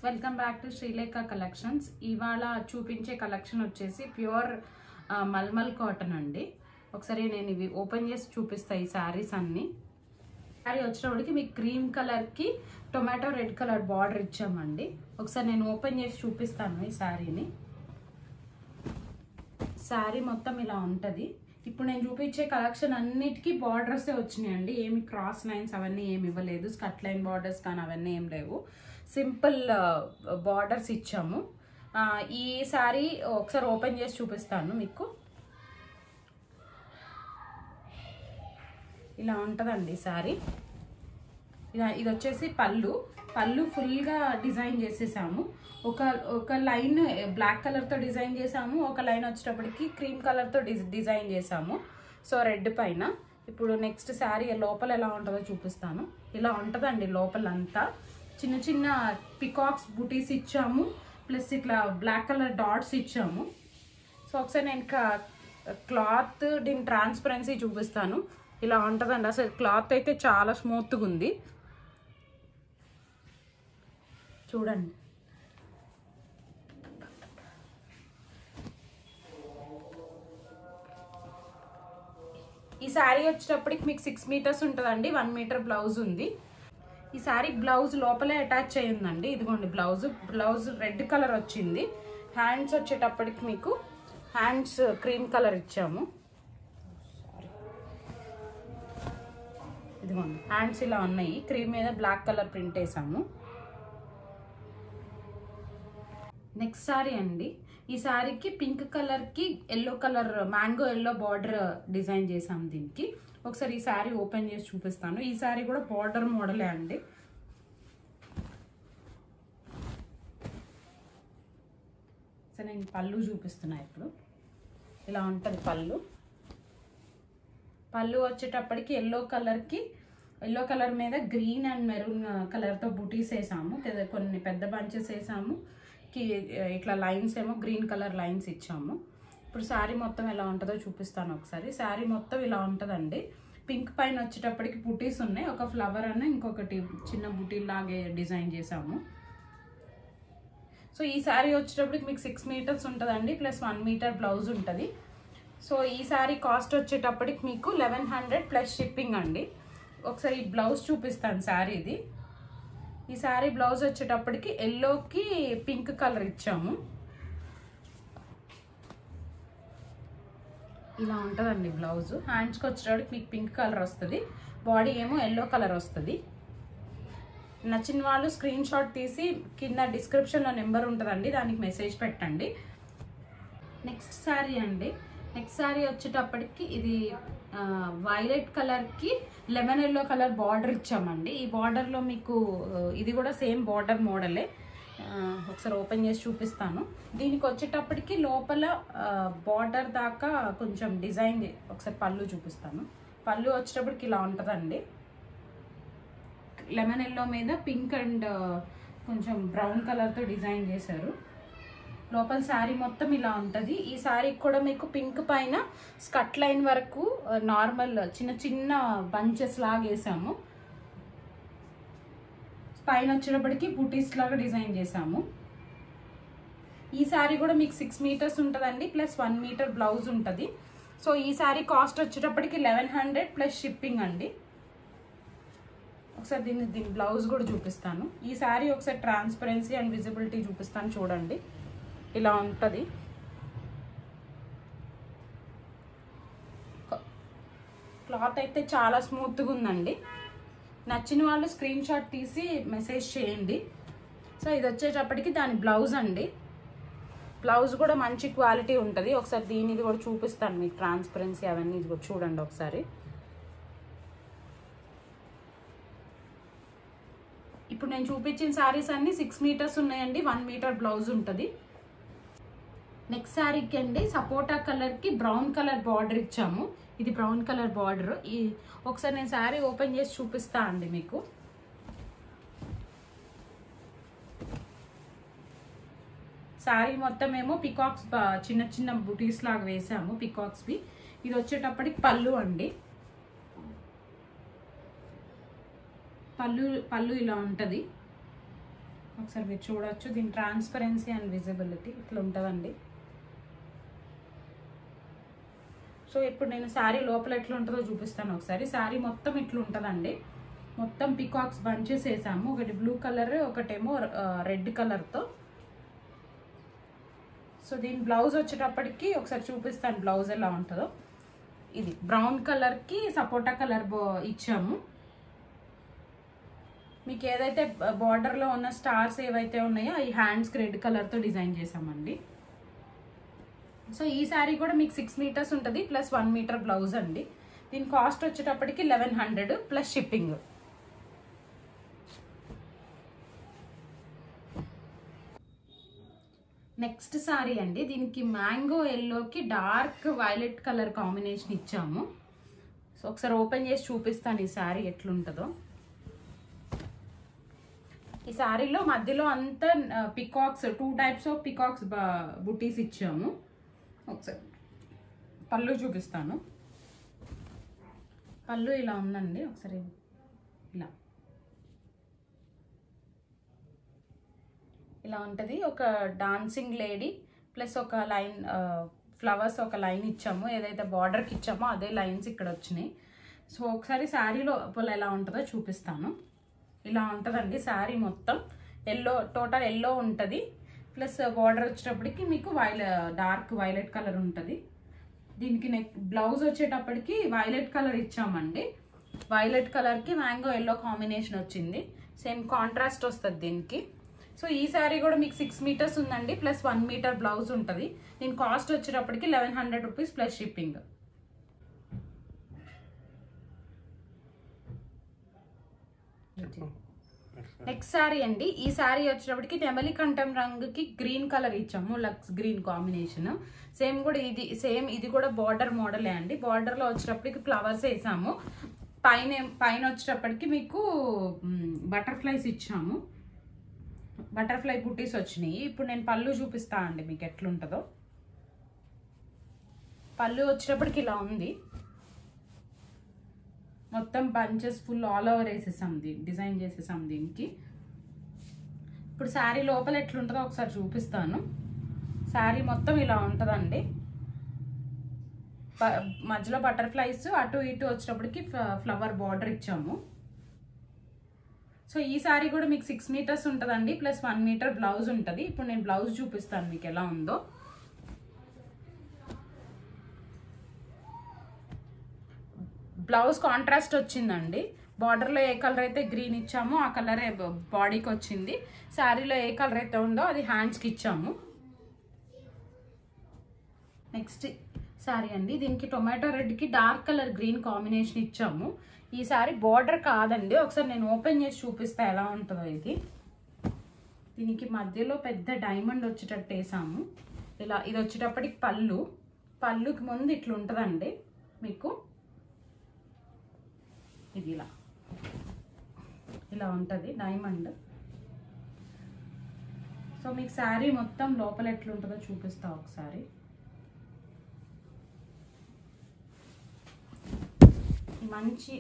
Welcome back to Srilekha collections. ఇవాళ చూపించే collection వచ్చేసి ప్యూర్ మల్మల్ కాటన్ అండి. ఒకసారి నేను ఇవి ఓపెన్ చేసి చూపిస్తా. ఈ శారీస్ అన్ని శారీ వచ్చినప్పటికి మీకు క్రీమ్ కలర్కి టొమాటో రెడ్ కలర్ బార్డర్ ఇచ్చామండి. ఒకసారి నేను ఓపెన్ చేసి చూపిస్తాను ఈ శారీని. శారీ మొత్తం ఇలా ఉంటుంది. ఇప్పుడు నేను చూపించే కలెక్షన్ అన్నిటికీ బార్డర్స్ వచ్చినాయండి. ఏమి క్రాస్ లైన్స్ అవన్నీ ఏమి ఇవ్వలేదు. స్కట్ లైన్ బార్డర్స్ కానీ అవన్నీ ఏం లేవు. సింపుల్ బార్డర్స్ ఇచ్చాము. ఈ శారీ ఒకసారి ఓపెన్ చేసి చూపిస్తాను మీకు. ఇలా ఉంటుందండి శారీ. ఇది వచ్చేసి పళ్ళు ఫుల్గా డిజైన్ చేసేసాము. ఒక లైన్ బ్లాక్ కలర్తో డిజైన్ చేసాము, ఒక లైన్ వచ్చేటప్పటికి క్రీమ్ కలర్తో డిజైన్ చేసాము. సో రెడ్ పైన. ఇప్పుడు నెక్స్ట్ శారీ లోపల ఎలా ఉంటుందో చూపిస్తాను. ఇలా ఉంటుందండి లోపలంతా. చిన్న చిన్న పికాక్స్ బుటీస్ ఇచ్చాము, ప్లస్ ఇట్లా బ్లాక్ కలర్ డాట్స్ ఇచ్చాము. సో ఒకసారి నేను క్లాత్ దీని ట్రాన్స్పరెన్సీ చూపిస్తాను. ఇలా ఉంటుందండి. అసలు క్లాత్ అయితే చాలా స్మూత్గా ఉంది. చూడండి. ఈ శారీ వచ్చేటప్పటికి మీకు 6 మీటర్స్ ఉంటుందండి. 1 మీటర్ బ్లౌజ్ ఉంది. ఈ శారీ బ్లౌజ్ లోపలే అటాచ్ అయ్యి ఉందండి. ఇదిగోండి బ్లౌజ్ రెడ్ కలర్ వచ్చింది. హ్యాండ్స్ వచ్చేటప్పటికి మీకు హ్యాండ్స్ క్రీమ్ కలర్ ఇచ్చాము. ఇదిగోండి హ్యాండ్స్ ఇలా ఉన్నాయి. క్రీమ్ మీద బ్లాక్ కలర్ ప్రింట్ వేసాము. నెక్స్ట్ శారీ అండి. ఈ శారీకి పింక్ కలర్కి yellow colour mango yellow border design చేసాం దీనికి. ఒకసారి ఈ శారీ ఓపెన్ చేసి చూపిస్తాను. ఈ శారీ కూడా బార్డర్ మోడలే అండి. సరే నేను పళ్ళు చూపిస్తున్నా ఇప్పుడు. ఇలా ఉంటుంది పళ్ళు వచ్చేటప్పటికి ఎల్లో కలర్ మీద గ్రీన్ అండ్ మెరూన్ కలర్తో బుటీస్ వేసాము. కొన్ని పెద్ద బంచెస్ వేసాము. ఇట్లా లైన్స్ ఏమో గ్రీన్ కలర్ లైన్స్ ఇచ్చాము. ఇప్పుడు శారీ మొత్తం ఎలా ఉంటుందో చూపిస్తాను ఒకసారి. శారీ మొత్తం ఇలా ఉంటుందండి. పింక్ పైన వచ్చేటప్పటికి బుటీస్ ఉన్నాయి. ఒక ఫ్లవర్ అన్న ఇంకొకటి చిన్న బుటీ లాగే డిజైన్ చేసాము. సో ఈ శారీ వచ్చేటప్పటికి మీకు 6 మీటర్స్ ఉంటుందండి, ప్లస్ 1 మీటర్ బ్లౌజ్ ఉంటుంది. సో ఈ శారీ కాస్ట్ వచ్చేటప్పటికి మీకు 1100 ప్లస్ షిప్పింగ్ అండి. ఒకసారి ఈ బ్లౌజ్ చూపిస్తాను శారీది. ఈ శారీ బ్లౌజ్ వచ్చేటప్పటికి ఎల్లోకి పింక్ కలర్ ఇచ్చాము. ఇలా ఉంటుందండి బ్లౌజ్. హ్యాండ్స్కి వచ్చేటప్పటికి మీకు పింక్ కలర్ వస్తుంది. బాడీ ఏమో ఎల్లో కలర్ వస్తుంది. నచ్చిన వాళ్ళు స్క్రీన్ షాట్ తీసి కింద డిస్క్రిప్షన్లో నెంబర్ ఉంటుందండి, దానికి మెసేజ్ పెట్టండి. నెక్స్ట్ శారీ అండి. నెక్స్ట్ శారీ వచ్చేటప్పటికి ఇది వైలెట్ కలర్కి లెమన్ ఎల్లో కలర్ బార్డర్ ఇచ్చామండి. ఈ బార్డర్లో మీకు ఇది కూడా సేమ్ బార్డర్ మోడలే. ఒకసారి ఓపెన్ చేసి చూపిస్తాను. దీనికి వచ్చేటప్పటికి లోపల బార్డర్ దాకా కొంచెం డిజైన్ ఒకసారి పళ్ళు చూపిస్తాను. పళ్ళు వచ్చేటప్పటికి ఇలా ఉంటుందండి. లెమన్ ఎల్లో మీద పింక్ అండ్ కొంచెం బ్రౌన్ కలర్తో డిజైన్ చేశారు. లోపల శారీ మొత్తం ఇలా ఉంటుంది. ఈ శారీకి కూడా మీకు పింక్ పైన స్కట్ లైన్ వరకు నార్మల్ చిన్న చిన్న బంచెస్ లాగా వేసాము. పైన వచ్చేటప్పటికి బుటీస్ లాగా డిజైన్ చేసాము. ఈ శారీ కూడా మీకు 6 మీటర్స్ ఉంటుందండి, ప్లస్ 1 మీటర్ బ్లౌజ్ ఉంటుంది. సో ఈ శారీ కాస్ట్ వచ్చేటప్పటికి 1100 ప్లస్ షిప్పింగ్ అండి. ఒకసారి దీని బ్లౌజ్ కూడా చూపిస్తాను. ఈ శారీ ఒకసారి ట్రాన్స్పరెన్సీ అండ్ విజిబిలిటీ చూపిస్తాను. చూడండి ఇలా ఉంటుంది. క్లాత్ అయితే చాలా స్మూత్గా ఉందండి. నచ్చిన వాళ్ళు స్క్రీన్ షాట్ తీసి మెసేజ్ చేయండి. సో ఇది వచ్చేటప్పటికి దాని బ్లౌజ్ అండి. బ్లౌజ్ కూడా మంచి క్వాలిటీ ఉంటుంది. ఒకసారి దీనిది కూడా చూపిస్తాను మీకు ట్రాన్స్పరెన్సీ అవన్నీ కూడా చూడండి ఒకసారి. ఇప్పుడు నేను చూపించిన శారీస్ అన్ని 6 మీటర్స్ ఉన్నాయండి. 1 మీటర్ బ్లౌజ్ ఉంటుంది. నెక్స్ట్ శారీకి అండి సపోటా కలర్కి బ్రౌన్ కలర్ బార్డర్ ఇచ్చాము. ఇది బ్రౌన్ కలర్ బార్డర్. ఒకసారి నేను శారీ ఓపెన్ చేసి చూపిస్తా అండి మీకు. శారీ మొత్తం ఏమో పికాక్స్ చిన్న చిన్న బుటీస్ లాగా వేసాము పికాక్స్వి. ఇది వచ్చేటప్పటికి పళ్ళు అండి. పళ్ళు ఇలా ఉంటుంది. ఒకసారి మీరు చూడొచ్చు, దీని ట్రాన్స్పరెన్సీ అండ్ విజిబిలిటీ ఇట్లా ఉంటుందండి. సో ఇప్పుడు నేను శారీ లోపల ఎట్లా ఉంటుందో చూపిస్తాను ఒకసారి. శారీ మొత్తం ఇట్లా ఉంటుందండి. మొత్తం పికాక్స్ బంచెస్ వేసాము, ఒకటి బ్లూ కలర్, ఒకటేమో రెడ్ కలర్తో. సో దీని బ్లౌజ్ వచ్చేటప్పటికి ఒకసారి చూపిస్తాను బ్లౌజ్ ఎలా ఉంటుందో. ఇది బ్రౌన్ కలర్కి సపోటా కలర్ ఇచ్చాము. మీకు ఏదైతే బార్డర్లో ఉన్న స్టార్స్ ఏవైతే ఉన్నాయో ఈ హ్యాండ్స్కి రెడ్ కలర్తో డిజైన్ చేసామండి. సో ఈ శారీ కూడా మీకు 6 మీటర్స్ ఉంటుంది ప్లస్ 1 మీటర్ బ్లౌజ్ అండి. దీని కాస్ట్ వచ్చేటప్పటికి 1100 ప్లస్ షిప్పింగ్. నెక్స్ట్ శారీ అండి, దీనికి మ్యాంగో ఎల్లోకి డార్క్ వైలెట్ కలర్ కాంబినేషన్ ఇచ్చాము. సో ఒకసారి ఓపెన్ చేసి చూపిస్తాను ఈ శారీ ఎట్లుంటుందో. ఈ శారీలో మధ్యలో అంతా పికాక్స్, 2 టైప్స్ ఆఫ్ పికాక్స్ బుటీస్ ఇచ్చాము. ఒకసారి పళ్ళు చూపిస్తాను. పళ్ళు ఇలా ఉందండి, ఒకసారి ఇలా ఉంటుంది. ఒక డాన్సింగ్ లేడీ ప్లస్ ఒక లైన్ ఫ్లవర్స్, ఒక లైన్ ఇచ్చాము. ఏదైతే బార్డర్కి ఇచ్చామో అదే లైన్స్ ఇక్కడ వచ్చినాయి. సో ఒకసారి శారీ లోపల ఎలా ఉంటుందో చూపిస్తాను. ఇలా ఉంటుందండి శారీ మొత్తం. ఎల్లో, టోటల్ ఎల్లో ఉంటుంది. ప్లస్ బార్డర్ వచ్చేటప్పటికి మీకు డార్క్ వైలెట్ కలర్ ఉంటుంది. దీనికి బ్లౌజ్ వచ్చేటప్పటికి వైలెట్ కలర్ ఇచ్చామండి. వైలెట్ కలర్కి మ్యాంగో ఎల్లో కాంబినేషన్ వచ్చింది. సేమ్ కాంట్రాస్ట్ వస్తుంది దీనికి. సో ఈ శారీ కూడా మీకు 6 మీటర్స్ ఉందండి ప్లస్ 1 మీటర్ బ్లౌజ్ ఉంటుంది. దీని కాస్ట్ వచ్చేటప్పటికి 1100 rupees plus shipping. Next sari అండి, ఈ శారీ వచ్చేటప్పటికి నెమలి కంఠం రంగుకి గ్రీన్ కలర్ ఇచ్చాము, లక్స్ గ్రీన్ కాంబినేషన్. సేమ్ కూడా ఇది కూడా బార్డర్ మోడలే అండి. బార్డర్లో వచ్చేటప్పటికి ఫ్లవర్స్ వేసాము. పైన వచ్చేటప్పటికి మీకు బటర్ఫ్లైస్ ఇచ్చాము. బటర్ఫ్లై బుటీస్ వచ్చినాయి. ఇప్పుడు నేను పళ్ళు చూపిస్తా అండి మీకు ఎట్లుంటుందో. పళ్ళు వచ్చేటప్పటికి ఇలా ఉంది. మొత్తం బంచెస్ ఫుల్ ఆల్ ఓవర్ వేసేసాం, డిజైన్ చేసేసాం దీనికి. ఇప్పుడు శారీ లోపల ఎట్లుంటుందో ఒకసారి చూపిస్తాను. శారీ మొత్తం ఇలా ఉంటుందండి. మధ్యలో బటర్ఫ్లైస్, అటు ఇటు వచ్చేటప్పటికి ఫ్లవర్ బార్డర్ ఇచ్చాము. సో ఈ శారీ కూడా మీకు 6 మీటర్స్ ఉంటుందండి ప్లస్ 1 మీటర్ బ్లౌజ్ ఉంటుంది. ఇప్పుడు నేను బ్లౌజ్ చూపిస్తాను మీకు ఎలా ఉందో. బ్లౌజ్ కాంట్రాస్ట్ వచ్చిందండి. బార్డర్లో ఏ కలర్ అయితే గ్రీన్ ఇచ్చామో ఆ కలరే బాడీకి వచ్చింది. శారీలో ఏ కలర్ అయితే ఉందో అది హ్యాండ్స్కి ఇచ్చాము. నెక్స్ట్ శారీ అండి, దీనికి టొమాటో రెడ్కి డార్క్ కలర్ గ్రీన్ కాంబినేషన్ ఇచ్చాము. ఈ శారీ బార్డర్ కాదండి, ఒకసారి నేను ఓపెన్ చేసి చూపిస్తా ఎలా ఉంటుందో. దీనికి మధ్యలో పెద్ద డైమండ్ వచ్చేటట్టు వేసాము. ఇది వచ్చేటప్పటికి పళ్ళుకి ముందు ఇట్లా ఉంటుందండి మీకు. ఇది ఇలా ఉంటుంది డైమండ్. సో మీకు శారీ మొత్తం లోపల ఎట్లుంటుందో చూపిస్తా ఒకసారి. మంచి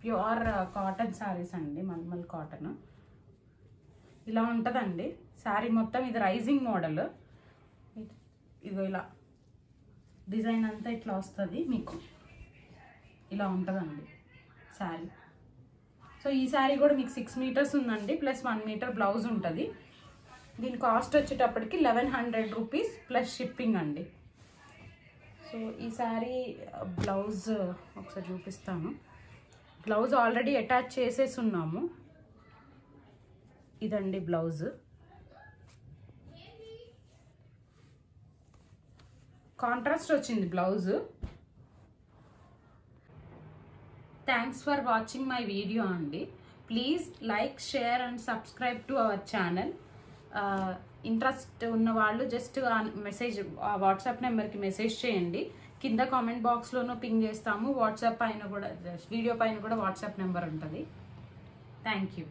ప్యూర్ కాటన్ శారీస్ అండి, మల్మల్ కాటన్. ఇలా ఉంటుందండి శారీ మొత్తం. ఇది రైజింగ్ మోడల్. ఇదిగో ఇలా డిజైన్ అంతా ఇట్లా వస్తుంది మీకు. ఇలా ఉంటుందండి శారీ. సో ఈ శారీ కూడా మీకు 6 మీటర్స్ ఉందండి ప్లస్ 1 మీటర్ బ్లౌజ్ ఉంటుంది. దీని కాస్ట్ వచ్చేటప్పటికి 1100 రూపీస్ ప్లస్ షిప్పింగ్ అండి. సో ఈ శారీ బ్లౌజ్ ఒకసారి చూపిస్తాను. బ్లౌజ్ ఆల్రెడీ అటాచ్ చేసేసి ఉన్నాము. ఇదండి బ్లౌజ్. కాంట్రాస్ట్ వచ్చింది blouse. Thanks for watching my video అండి. Please like, share and subscribe to our channel. Interest ఉన్న వాళ్ళు జస్ట్ మెసేజ్ వాట్సాప్ నెంబర్కి మెసేజ్ చేయండి. కింద కామెంట్ బాక్స్లోనూ పింగ్ చేస్తాము. వాట్సాప్ పైన కూడా, వీడియో పైన కూడా వాట్సాప్ నెంబర్ ఉంటుంది. Thank you.